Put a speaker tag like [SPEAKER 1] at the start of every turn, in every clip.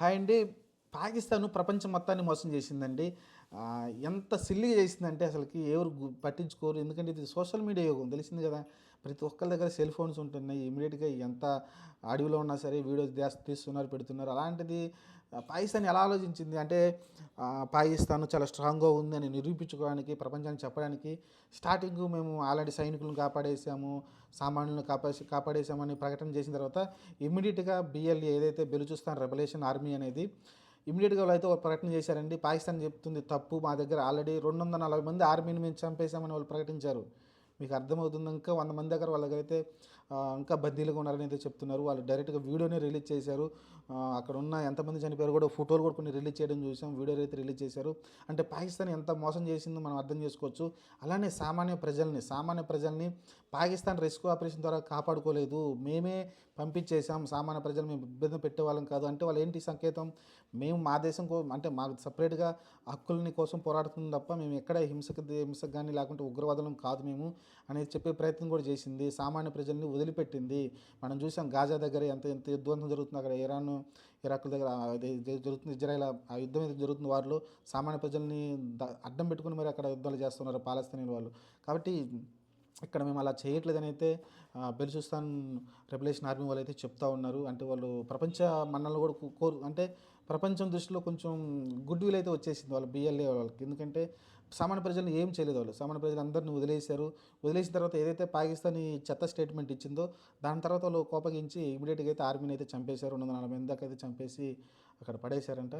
[SPEAKER 1] Hi అండి. పాకిస్తాను ప్రపంచం మొత్తాన్ని మోసం చేసిందండి. ఎంత సిల్లీగా చేసిందంటే అసలకి ఎవరు పట్టించుకోరు. ఎందుకంటే ఇది సోషల్ మీడియా యుగం తెలిసింది కదా! ప్రతి ఒక్కళ్ళ దగ్గర సెల్ ఫోన్స్ ఉంటున్నాయి. ఇమ్మీడియేట్‌గా ఎంత అడవిలో ఉన్నా సరే వీడియోస్ తీస్తున్నారు, పెడుతున్నారు. అలాంటిది పాకిస్తాన్ ఎలా ఆలోచించింది అంటే పాకిస్తాన్ చాలా స్ట్రాంగ్‌గా ఉందని నిరూపించుకోవడానికి, ప్రపంచానికి చెప్పడానికి మేము ఆల్రెడీ సైనికులను కాపాడేసాము, సామాన్యులను కాపాడేసామని ప్రకటన చేసిన తర్వాత ఇమ్మీడియేట్‌గా BLA ఏదైతే బెలూచిస్తాన్ రెబల్యూషన్ ఆర్మీ అనేది ఇమ్మీడియేట్‌గా వాళ్ళైతే ఒక ప్రకటన చేశారండి. పాకిస్తాన్ చెప్తుంది తప్పు, మా దగ్గర ఆల్రెడీ 240 మంది ఆర్మీని మేము చంపేసామని వాళ్ళు ప్రకటించారు. మీకు అర్థమవుతుంది. ఇంకా 100 మంది దగ్గర వాళ్ళ దగ్గరైతే ఇంకా బందీలుగా ఉన్నారని అయితే చెప్తున్నారు. వాళ్ళు డైరెక్ట్‌గా వీడియోనే రిలీజ్ చేశారు. అక్కడ ఉన్న ఎంతమంది చనిపోయారో కూడా ఫోటోలు కూడా కొన్ని రిలీజ్ చేయడం చూసాం. వీడియోలు అయితే రిలీజ్ చేశారు. అంటే పాకిస్తాన్ ఎంత మోసం చేసిందో మనం అర్థం చేసుకోవచ్చు. అలానే సామాన్య ప్రజల్ని పాకిస్తాన్ రెస్క్యూ ఆపరేషన్ ద్వారా కాపాడుకోలేదు. మేమే పంపించేసాం. సామాన్య ప్రజలు మేము ఇబ్బంది పెట్టేవాళ్ళం కాదు. అంటే వాళ్ళు ఏంటి సంకేతం? మేము మా దేశం అంటే మాకు సపరేట్‌గా హక్కులని కోసం పోరాడుతుంది తప్ప మేము ఎక్కడ హింసకు గాని లేకుంటే ఉగ్రవాదులం కాదు మేము అనేది చెప్పే ప్రయత్నం కూడా చేసింది. సామాన్య ప్రజల్ని వదిలిపెట్టింది. మనం చూసాం గాజా దగ్గర ఎంత ఎంత యుద్ధం జరుగుతుంది. అక్కడ ఇరాక్ దగ్గర అది జరుగుతుంది. ఇజ్రాయెల్ ఆ యుద్ధం ఏదైతే జరుగుతుంది వారిలో సామాన్య ప్రజల్ని అడ్డం పెట్టుకుని మరి అక్కడ యుద్ధాలు చేస్తున్నారు పాలస్తీనాల వాళ్ళు. కాబట్టి ఇక్కడ మేము అలా చేయట్లేదని అయితే బెలూచిస్తాన్ రెబల్యూషన్ ఆర్మీ వాళ్ళు అయితే చెప్తా ఉన్నారు. అంటే వాళ్ళు ప్రపంచ మన్ననలు కూడా అంటే ప్రపంచం దృష్టిలో కొంచెం గుడ్ విల్ అయితే వచ్చేసింది వాళ్ళ BLA వాళ్ళకి. ఎందుకంటే సామాన్య ప్రజలను ఏం చేయలేదు వాళ్ళు. సామాన్య ప్రజలందరిని వదిలేశారు. వదిలేసిన తర్వాత ఏదైతే పాకిస్తాన్ ఈ చెత్త స్టేట్మెంట్ ఇచ్చిందో దాని తర్వాత వాళ్ళు కోపగించి ఇమీడియట్‌గా అయితే ఆర్మీని అయితే చంపేశారు. 240 మంది దాకా అయితే చంపేసి అక్కడ పడేశారంట.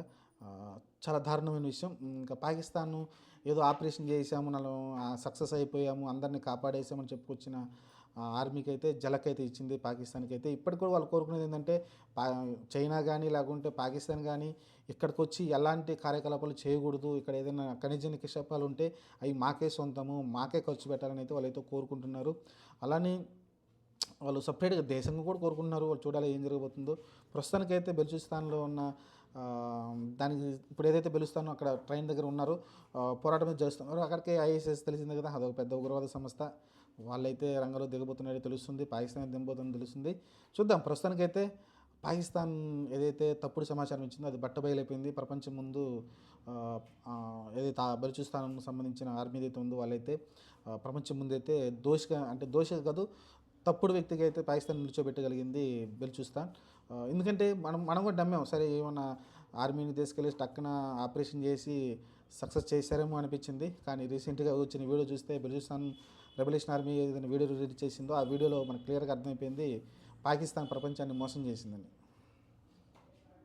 [SPEAKER 1] చాలా దారుణమైన విషయం. ఇంకా పాకిస్తాన్ ఏదో ఆపరేషన్ చేసాము, సక్సెస్ అయిపోయాము, అందరిని కాపాడేసామని చెప్పుకొచ్చిన ఆర్మీకి అయితే జలకైతే ఇచ్చింది పాకిస్తాన్కి అయితే. ఇప్పటికి కూడా వాళ్ళు కోరుకునేది ఏంటంటే పా చైనా కానీ లేకుంటే పాకిస్తాన్ కానీ ఇక్కడికి వచ్చి ఎలాంటి కార్యకలాపాలు చేయకూడదు. ఇక్కడ ఏదైనా ఖనిజ నిక్షేపాలు ఉంటే అవి మాకే సొంతము, మాకే ఖర్చు పెట్టాలని అయితే వాళ్ళైతే కోరుకుంటున్నారు. అలానే వాళ్ళు సపరేట్‌గా దేశంగా కూడా కోరుకుంటున్నారు. వాళ్ళు చూడాలి ఏం జరగబోతుందో. ప్రస్తుతానికైతే బెలూచిస్తాన్‌లో ఉన్న దానికి ఇప్పుడు ఏదైతే బెలూచిస్తానో అక్కడ ట్రైన్ దగ్గర ఉన్నారో పోరాటం అయితే చేస్తున్నారు. అక్కడికే ISIS తెలిసిందే కదా! అదొక పెద్ద ఉగ్రవాద సంస్థ. వాళ్ళైతే రంగంలో దిగబోతున్నారో తెలుస్తుంది. పాకిస్తాన్ దిగబోతుందో తెలుస్తుంది. చూద్దాం. ప్రస్తుతానికైతే పాకిస్తాన్ ఏదైతే తప్పుడు సమాచారం ఇచ్చిందో అది బట్టబయలైపోయింది. ప్రపంచం ముందు ఏదైతే బెలూచిస్తాన్ సంబంధించిన ఆర్మీ ఏదైతే ఉందో వాళ్ళైతే ప్రపంచం ముందైతే దోషిగా కాదు, తప్పుడు వ్యక్తిగా అయితే పాకిస్తాన్ నిల్చోబెట్టగలిగింది బెలూచిస్తాన్. ఎందుకంటే మనం కూడా నమ్మాం. సరే ఏమన్నా ఆర్మీని తీసుకెళ్ళి టక్కున ఆపరేషన్ చేసి సక్సెస్ చేశారేమో అనిపించింది. కానీ రీసెంట్‌గా వచ్చిన వీడియో చూస్తే బెలూచిస్తాన్ రెబల్యూషన్ ఆర్మీ ఏదైనా వీడియో రిలీజ్ చేసిందో ఆ వీడియోలో మనకు క్లియర్‌గా అర్థమైపోయింది పాకిస్తాన్ ప్రపంచాన్ని మోసం చేసిందని.